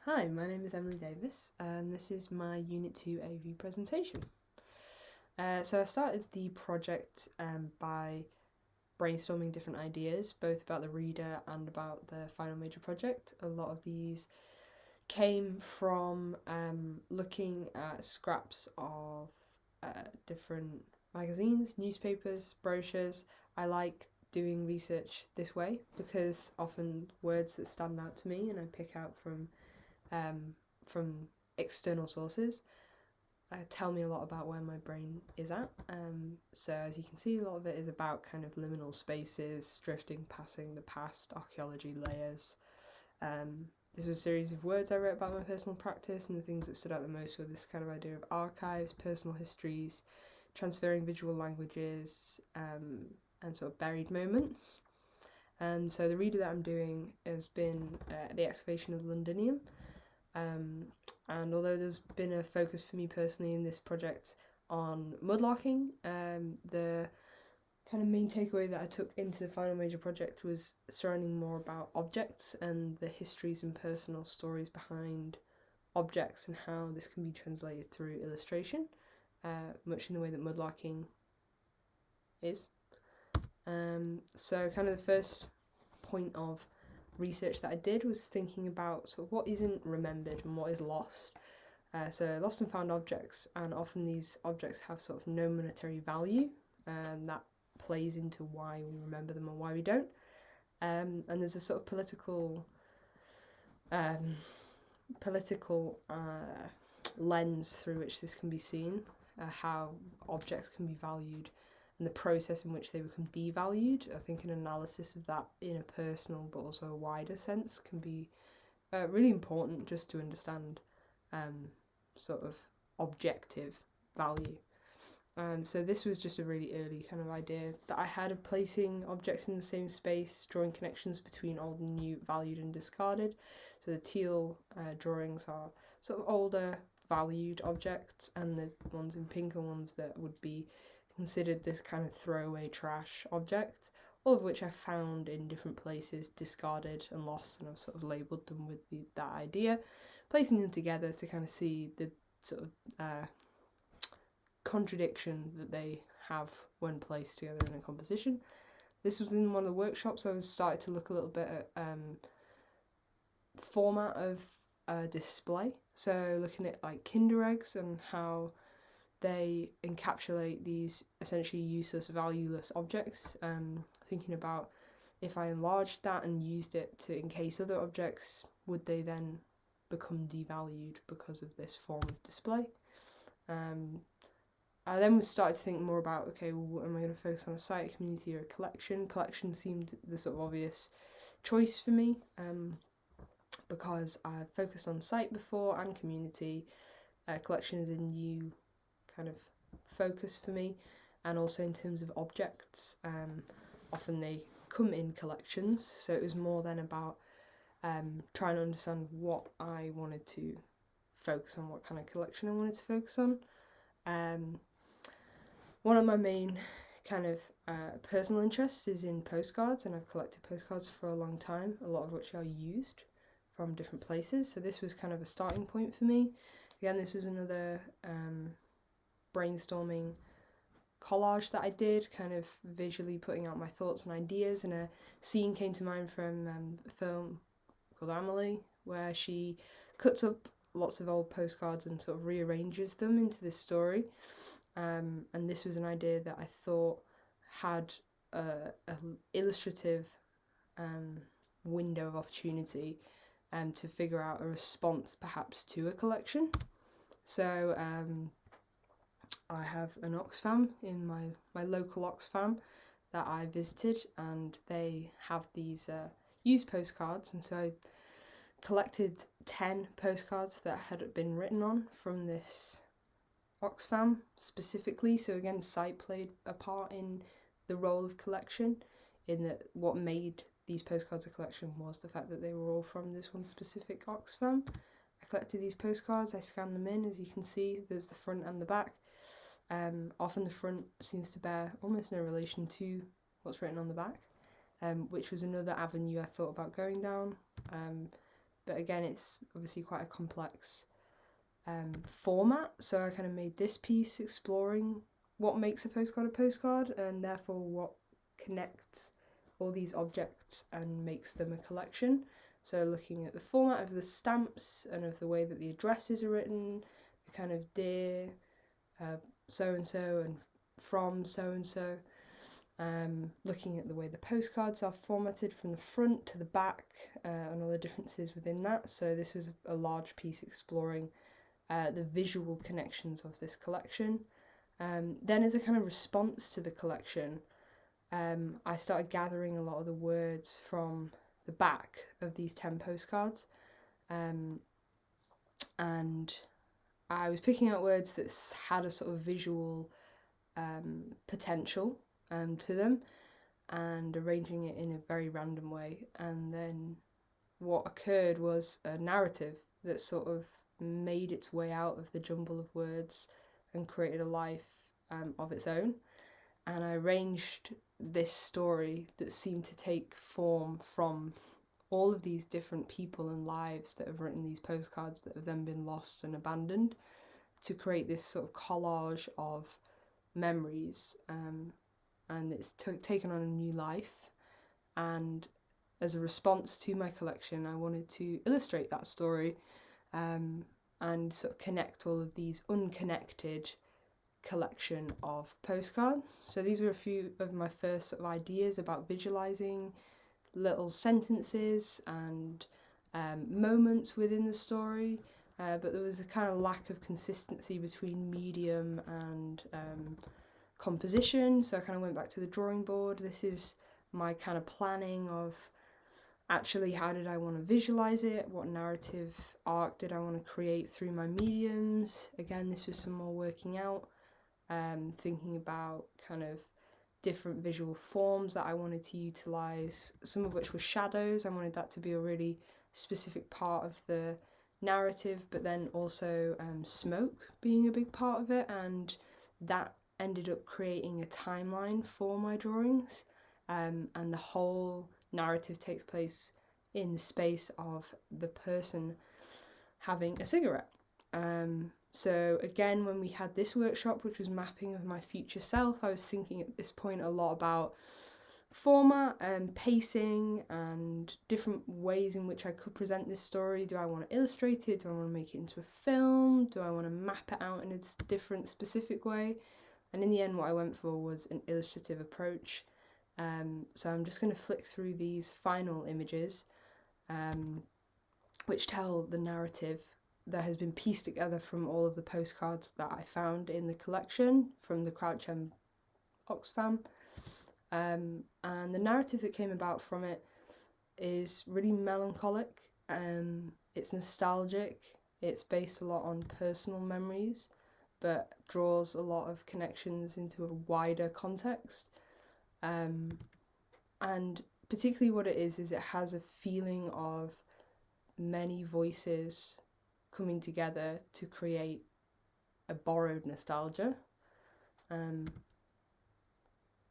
Hi, my name is Emily Davis, and this is my Unit 2 AV presentation. So I started the project by brainstorming different ideas, both about the reader and about the final major project. A lot of these came from looking at scraps of different magazines, newspapers, brochures. I like doing research this way because often words that stand out to me and I pick out um, from external sources tell me a lot about where my brain is at. So as you can see, a lot of it is about kind of liminal spaces, drifting, passing, the past, archaeology, layers. This was a series of words I wrote about my personal practice, and the things that stood out the most were this kind of idea of archives, personal histories, transferring visual languages, and sort of buried moments. And so the reader that I'm doing has been the excavation of Londinium, um, and although there's been a focus for me personally in this project on mudlarking, the kind of main takeaway that I took into the final major project was surrounding more about objects and the histories and personal stories behind objects and how this can be translated through illustration, much in the way that mudlarking is. So kind of the first point of research that I did was thinking about sort of what isn't remembered and what is lost. So lost and found objects, and often these objects have sort of no monetary value, and that plays into why we remember them and why we don't. And there's a sort of um, political lens through which this can be seen, how objects can be valued and the process in which they become devalued. I think an analysis of that in a personal but also a wider sense can be really important just to understand sort of objective value. So this was just a really early kind of idea that I had of placing objects in the same space, drawing connections between old and new, valued and discarded. So the teal drawings are sort of older, valued objects, and the ones in pink are ones that would be considered this kind of throwaway trash object, all of which I found in different places, discarded and lost, and I've sort of labelled them with that idea, placing them together to kind of see the sort of contradiction that they have when placed together in a composition. This was in one of the workshops. I was started to look a little bit at format of display. So looking at like Kinder eggs and how they encapsulate these essentially useless, valueless objects. Thinking about if I enlarged that and used it to encase other objects, would they then become devalued because of this form of display? I then started to think more about, okay, well, am I going to focus on a site, a community, or a collection? Collection seemed the sort of obvious choice for me, because I've focused on site before and community. Collection is a new kind of focus for me, and also in terms of objects, often they come in collections, so it was more then about trying to understand what I wanted to focus on, what kind of collection I wanted to focus on. One of my main kind of personal interests is in postcards, and I've collected postcards for a long time, a lot of which are used from different places, so this was kind of a starting point for me. Again, this was another brainstorming collage that I did, kind of visually putting out my thoughts and ideas, and a scene came to mind from a film called Amelie, where she cuts up lots of old postcards and sort of rearranges them into this story. And this was an idea that I thought had an illustrative window of opportunity to figure out a response perhaps to a collection. So I have an Oxfam in my local Oxfam that I visited, and they have these used postcards, and so I collected 10 postcards that had been written on from this Oxfam specifically. So again, site played a part in the role of collection, in that what made these postcards a collection was the fact that they were all from this one specific Oxfam. I collected these postcards, I scanned them in. As you can see, there's the front and the back. Often the front seems to bear almost no relation to what's written on the back, which was another avenue I thought about going down. but again, it's obviously quite a complex format. So I kind of made this piece exploring what makes a postcard, and therefore what connects all these objects and makes them a collection. So looking at the format of the stamps and of the way that the addresses are written, the kind of dear so-and-so and from so-and-so, looking at the way the postcards are formatted from the front to the back, and all the differences within that. So this was a large piece exploring the visual connections of this collection. Then as a kind of response to the collection, I started gathering a lot of the words from the back of these 10 postcards, and I was picking out words that had a sort of visual potential to them, and arranging it in a very random way. And then what occurred was a narrative that sort of made its way out of the jumble of words and created a life of its own. And I arranged this story that seemed to take form from all of these different people and lives that have written these postcards that have then been lost and abandoned, to create this sort of collage of memories, and it's taken on a new life. And as a response to my collection, I wanted to illustrate that story, and sort of connect all of these unconnected collection of postcards. So these were a few of my first sort of ideas about visualizing little sentences and moments within the story, but there was a kind of lack of consistency between medium and composition, so I kind of went back to the drawing board. This is my kind of planning of actually how did I want to visualize it, what narrative arc did I want to create through my mediums. Again, this was some more working out, thinking about kind of different visual forms that I wanted to utilize, some of which were shadows. I wanted that to be a really specific part of the narrative, but then also smoke being a big part of it, and that ended up creating a timeline for my drawings, and the whole narrative takes place in the space of the person having a cigarette. So again, when we had this workshop, which was mapping of my future self, I was thinking at this point a lot about format and pacing and different ways in which I could present this story. Do I want to illustrate it? Do I want to make it into a film? Do I want to map it out in a different specific way? And in the end, what I went for was an illustrative approach. So I'm just going to flick through these final images, which tell the narrative that has been pieced together from all of the postcards that I found in the collection from the Crouch End Oxfam. And the narrative that came about from it is really melancholic. It's nostalgic. It's based a lot on personal memories, but draws a lot of connections into a wider context. And particularly what it is it has a feeling of many voices coming together to create a borrowed nostalgia.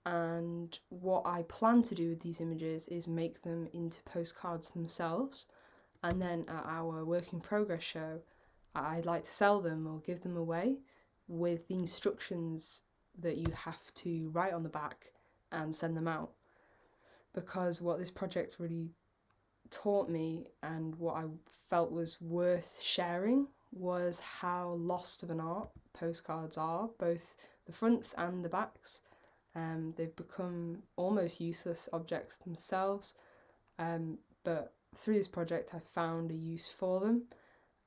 And what I plan to do with these images is make them into postcards themselves, and then at our work in progress show, I'd like to sell them or give them away with the instructions that you have to write on the back and send them out. Because what this project really taught me, and what I felt was worth sharing, was how lost of an art postcards are, both the fronts and the backs. They've become almost useless objects themselves, but through this project I found a use for them,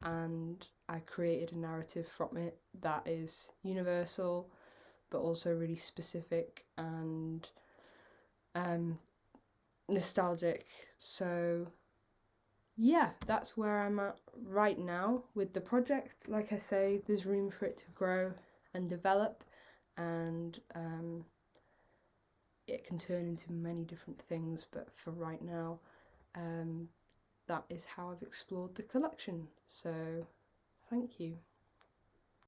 and I created a narrative from it that is universal but also really specific and nostalgic. So yeah, that's where I'm at right now with the project. Like I say, there's room for it to grow and develop, and it can turn into many different things, but for right now, that is how I've explored the collection. So thank you.